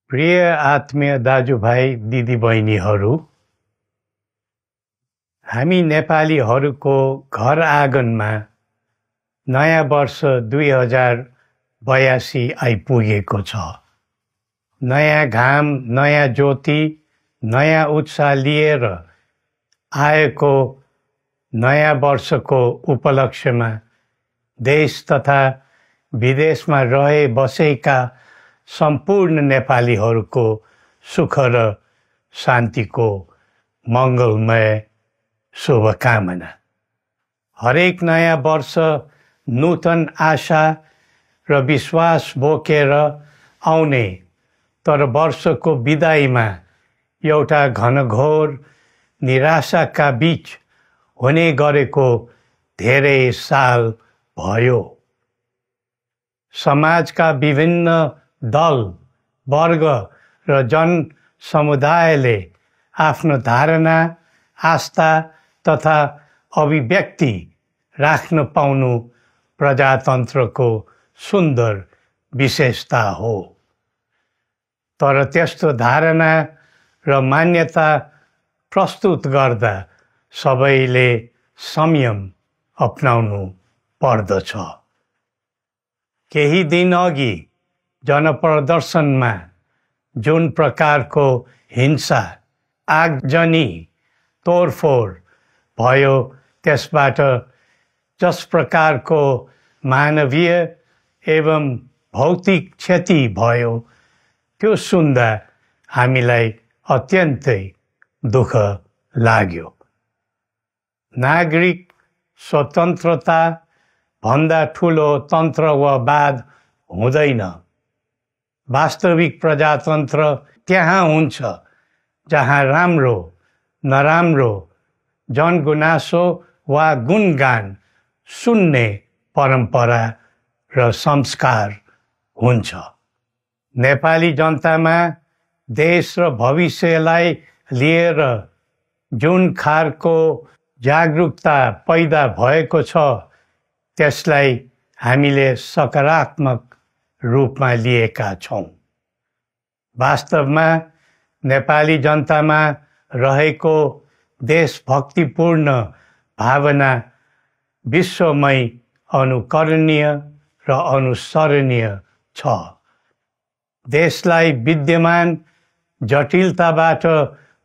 प्रिय आत्मीय दाजुभाइ दिदीबहिनीहरू, हामी नेपालीहरूको घर आँगनमा नयाँ वर्ष 2082 आइपुगेको छ। नयाँ घाम, नयाँ ज्योति, नयाँ उत्साह लिएर आएको नयाँ वर्षको उपलक्ष्यमा देश तथा विदेशमा रहे बसेका सम्पूर्ण नेपालीहरूको सुख र शान्तिको मङ्गलमय शुभकामना। हरेक नयाँ वर्ष नूतन आशा र विश्वास बोकेर आउने, तर वर्षको बिदाईमा एउटा घनघोर निराशाका बीच हुने गरेको धेरै साल भयो। समाजका विभिन्न दल, वर्ग र जन समुदायले आफ्नो धारणा, आस्था तथा अभिव्यक्ति राख्न पाउनु प्रजातन्त्रको सुन्दर विशेषता हो। तर त्यस्तो धारणा र मान्यता प्रस्तुत गर्दा सबैले संयम अपनाउनु पर्दछ। केही दिन अघि जनप्रदर्शनमा जुन प्रकारको हिंसा, आगजनी, तोडफोड भयो, त्यसबाट जस प्रकारको मानवीय एवं भौतिक क्षति भयो, त्यो सुन्दा हामीलाई अत्यन्तै दुःख लाग्यो। नागरिक स्वतन्त्रता भन्दा ठुलो तन्त्र वा वाद हुँदैन। वास्तविक प्रजातन्त्र त्यहाँ हुन्छ जहाँ राम्रो, नराम्रो, जनगुनासो वा गुणगान सुन्ने परम्परा र संस्कार हुन्छ। नेपाली जनतामा देश र भविष्यलाई लिएर जुन खालको जागरुकता पैदा भएको छ, त्यसलाई हामीले सकारात्मक रूपमा लिएका छौँ। वास्तवमा नेपाली जनतामा रहेको देशभक्तिपूर्ण भावना विश्वमै अनुकरणीय र अनुसरणीय छ। देशलाई विद्यमान जटिलताबाट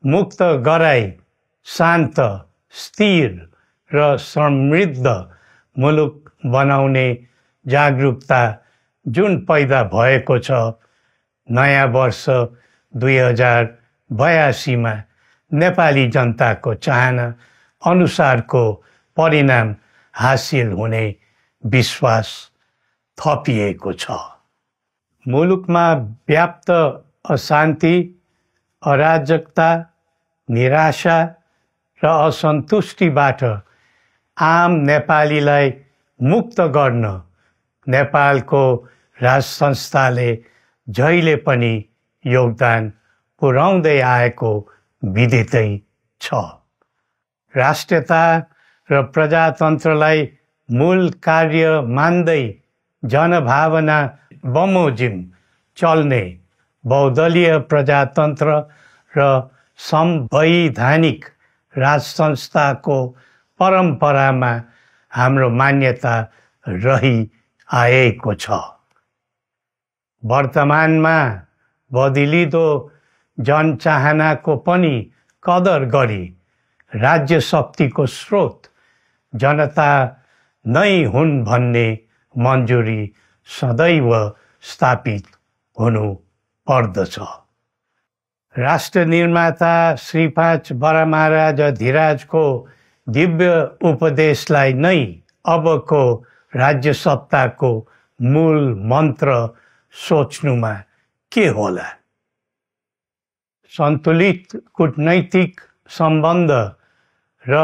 मुक्त गराई शान्त, स्थिर र समृद्ध मुलुक बनाउने जागरुकता जुन पैदा भएको छ, नयाँ वर्ष 2082 मा नेपाली जनताको चाहना अनुसारको परिणाम हासिल हुने विश्वास थपिएको छ। मुलुकमा व्याप्त अशान्ति, अराजकता, निराशा र असन्तुष्टिबाट आम नेपालीलाई मुक्त गर्न नेपालको राज संस्थाले जहिले पनि योगदान पुर्याउँदै आएको विदितै छ। राष्ट्रियता र प्रजातन्त्रलाई मूल कार्य मान्दै जनभावना बमोजिम चल्ने बहुदलीय प्रजातन्त्र र संवैधानिक राज संस्थाको परम्परामा हाम्रो मान्यता रही आएको छ। वर्तमानमा बदलिँदो जनचाहनाको पनि कदर गरी राज्य शक्तिको स्रोत जनता नै हुन् भन्ने मन्जुरी सदैव स्थापित हुनु पर्दछ। राष्ट्र निर्माता श्री 5 बरामहाराज धीराजको दिव्य उपदेशलाई नै अबको राज्य सत्ताको मूल मन्त्र सोच्नुमा के होला? सन्तुलित कूटनैतिक सम्बन्ध र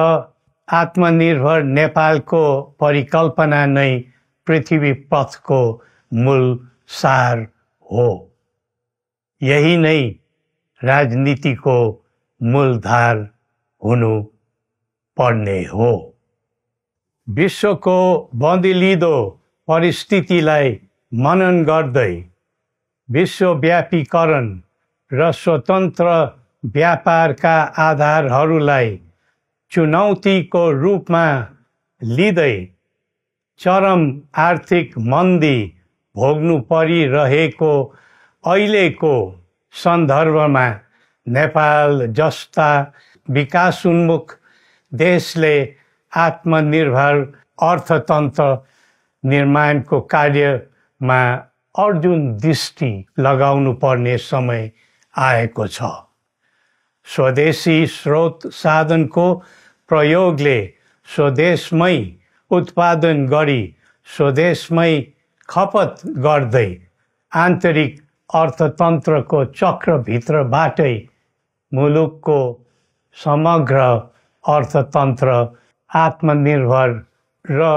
आत्मनिर्भर नेपालको परिकल्पना नै पृथ्वी पथको मूल सार हो। यही नै राजनीतिको मूलधार हुनु पर्ने हो। विश्वको बदलिँदो परिस्थितिलाई मनन गर्दै विश्वव्यापीकरण र स्वतन्त्र व्यापारका आधारहरूलाई चुनौतीको रूपमा लिँदै चरम आर्थिक मन्दी भोग्नु परिरहेको अहिलेको सन्दर्भमा नेपाल जस्ता विकासोन्मुख देशले आत्मनिर्भर अर्थतन्त्र निर्माणको कार्यमा अर्जुन दृष्टि लगाउनु पर्ने समय आएको छ। स्वदेशी स्रोत साधनको प्रयोगले स्वदेशमै उत्पादन गरी स्वदेशमै खपत गर्दै आन्तरिक अर्थतन्त्रको चक्रभित्रबाटै मुलुकको समग्र अर्थतन्त्र आत्मनिर्भर र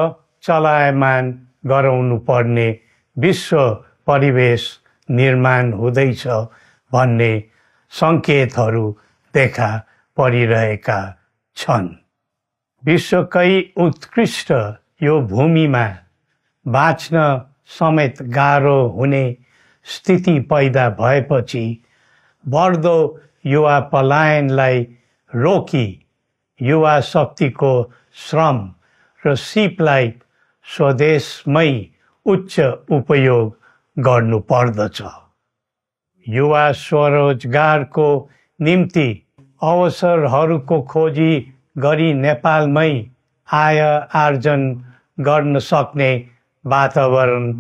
चलायमान गराउनु पर्ने विश्व परिवेश निर्माण हुँदैछ भन्ने सङ्केतहरू देखा परिरहेका छन्। विश्वकै उत्कृष्ट यो भूमिमा बाँच्न समेत गाह्रो हुने स्थिति पैदा भएपछि बढ्दो युवा पलायनलाई रोकी युवा शक्तिको श्रम र सिपलाई स्वदेशमै उच्च उपयोग गर्नु पर्दछ। युवा स्वरोजगारको निम्ति अवसरहरूको खोजी गरी नेपालमै आय आर्जन गर्न सक्ने वातावरण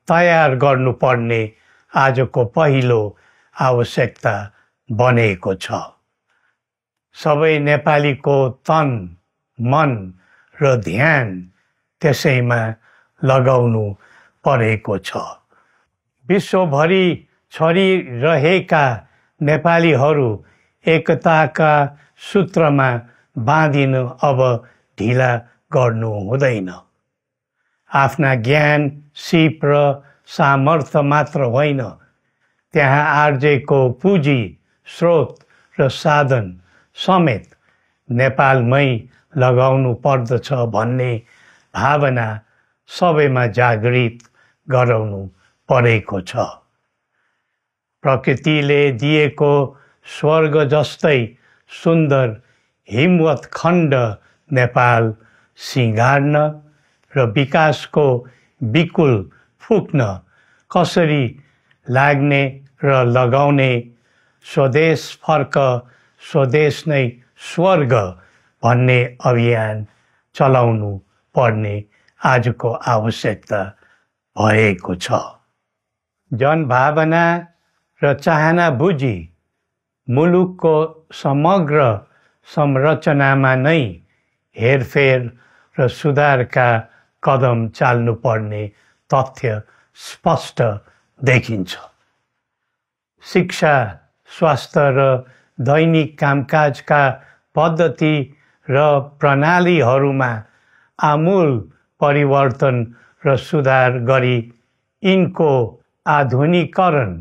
तयार गर्नुपर्ने आजको पहिलो आवश्यकता बनेको छ। सबै नेपालीको तन, मन र ध्यान त्यसैमा लगाउनु परेको छ। विश्वभरि छरिरहेका नेपालीहरू एकताका सूत्रमा बाँधिन अब ढिला गर्नु हुँदैन। आफ्ना ज्ञान, सिप र सामर्थ्य मात्र होइन, त्यहाँ आर्जेको पुँजी, स्रोत र साधन समेत नेपालमै लगाउनु पर्दछ भन्ने भावना सबैमा जागृत गराउनु परेको छ। प्रकृतिले दिएको स्वर्ग जस्तै सुन्दर हिमवत् खण्ड नेपाल सिँगार्न र विकासको बिकुल फुक्न कसरी लाग्ने र लगाउने स्वदेश फर्क स्वदेश नै स्वर्ग भन्ने अभियान चलाउनु पर्ने आजको आवश्यकता भएको छ। जनभावना र चाहना बुझी मुलुकको समग्र संरचनामा नै हेरफेर र सुधारका कदम चाल्नुपर्ने तथ्य स्पष्ट देखिन्छ। शिक्षा, स्वास्थ्य र दैनिक कामकाजका पद्धति र प्रणालीहरूमा आमूल परिवर्तन र सुधार गरी यिनको आधुनिकीकरण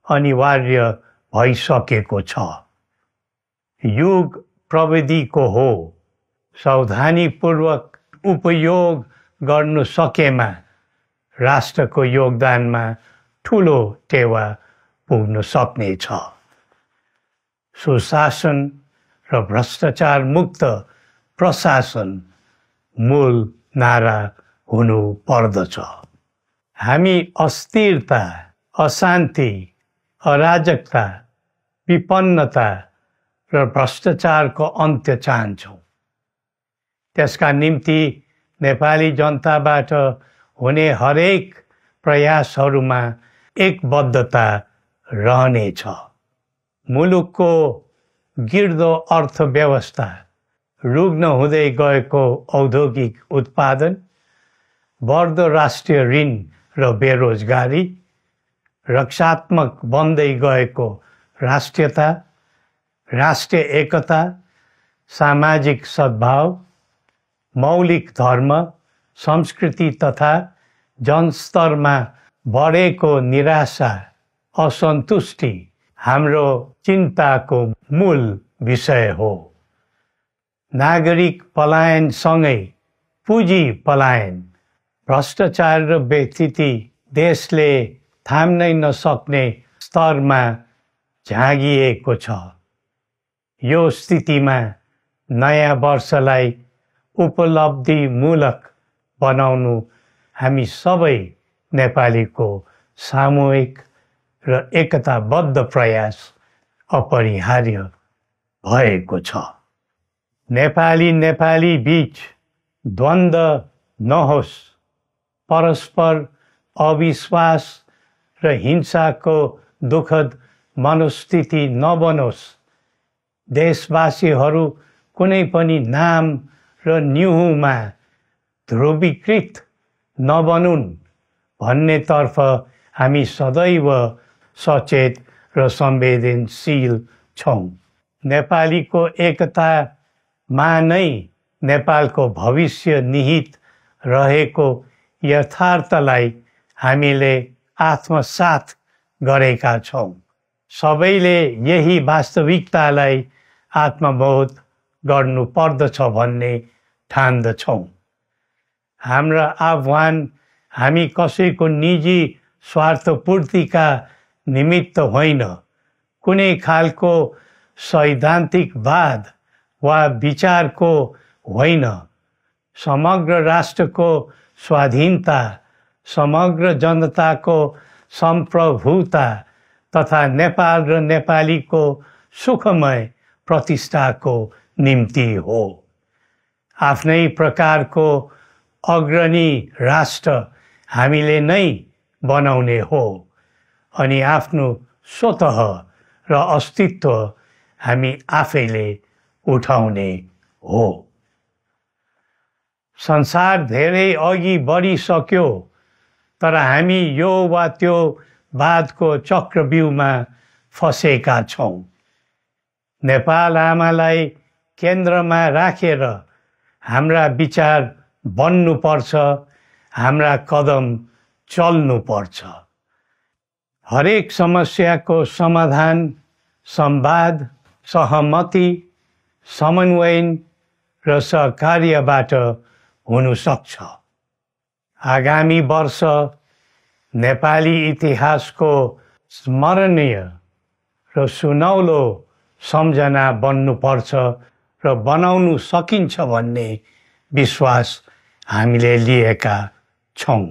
अनिवार्य भइसकेको छ। युग प्रविधिको हो, सावधानीपूर्वक उपयोग गर्नु सकेमा राष्ट्रको योगदानमा ठुलो टेवा पुग्न सक्नेछ। सुशासन र भ्रष्टाचार मुक्त प्रशासन मूल नारा हुनु पर्दछ। हामी अस्थिरता, अशान्ति, अराजकता, विपन्नता र भ्रष्टाचारको अन्त्य चाहन्छौँ। त्यसका निम्ति नेपाली जनताबाट हुने हरेक प्रयासहरूमा एकबद्धता रहनेछ। मुलुकको गिर्दो अर्थव्यवस्था, रुग्न हुँदै गएको औद्योगिक उत्पादन, बढ्दो राष्ट्रिय ऋण र बेरोजगारी, रक्षात्मक बन्दै गएको राष्ट्रियता, राष्ट्रिय एकता, सामाजिक सद्भाव, मौलिक धर्म, संस्कृति तथा जनस्तरमा बढेको निराशा, असन्तुष्टि हाम्रो चिन्ताको मूल विषय हो। नागरिक पलायनसँगै पुँजी पलायन, भ्रष्टाचार र व्यथिति देशले थाम्नै नसक्ने स्तरमा झाँगिएको छ। यो स्थितिमा नयाँ वर्षलाई उपलब्धिमूलक बनाउनु हामी सबै नेपालीको सामूहिक र एकताबद्ध प्रयास अपरिहार्य भएको छ। नेपाली बीच द्वन्द्व नहोस्, परस्पर अविश्वास र हिंसाको दुःखद मनोस्थिति नबनोस्, देशवासीहरू कुनै पनि नाम र न्युहुमा ध्रुवीकृत नबनुन् भन्नेतर्फ हामी सदैव सचेत र संवेदनशील छौँ। नेपालीको एकतामा नै नेपालको भविष्य निहित रहेको यथार्थलाई हामीले आत्मसात गरेका छौँ। सबैले यही वास्तविकतालाई आत्मबोध गर्नुपर्दछ भन्ने ठान्दछौँ। हाम्रा आह्वान हामी कसैको निजी स्वार्थपूर्तिका निमित्त होइन, कुनै खालको सैद्धान्तिकवाद वा विचारको होइन। समग्र राष्ट्रको स्वाधीनता, समग्र जनताको सम्प्रभुता तथा नेपाल र नेपालीको सुखमय प्रतिष्ठाको निम्ति हो। आफ्नै प्रकारको अग्रणी राष्ट्र हामीले नै बनाउने हो अनि आफ्नो स्वतः र अस्तित्व हामी आफैले उठाउने हो। संसार धेरै अघि बढिसक्यो, तर हामी यो वा त्यो वादको चक्रव्यूहमा फँसेका छौँ। नेपाल आमालाई केन्द्रमा राखेर हाम्रा विचार बन्नुपर्छ, हाम्रा कदम चल्नुपर्छ। हरेक समस्याको समाधान संवाद, सहमति, समन्वयन र सहकार्यबाट हुन सक्छ। आगामी वर्ष नेपाली इतिहासको स्मरणीय र सुनौलो सम्झना बन्नुपर्छ र बनाउनु सकिन्छ भन्ने विश्वास हामीले लिएका छौँ।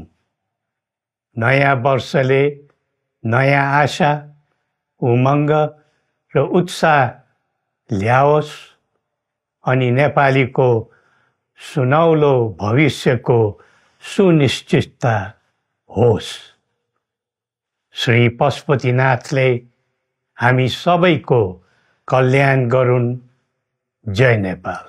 नयाँ वर्षले नयाँ आशा, उमङ्ग र उत्साह ल्याओस् अनि नेपालीको सुनौलो भविष्यको सुनिश्चितता होस्। श्री पशुपतिनाथले हामी सबैको कल्याण गरून्। जय नेपाल।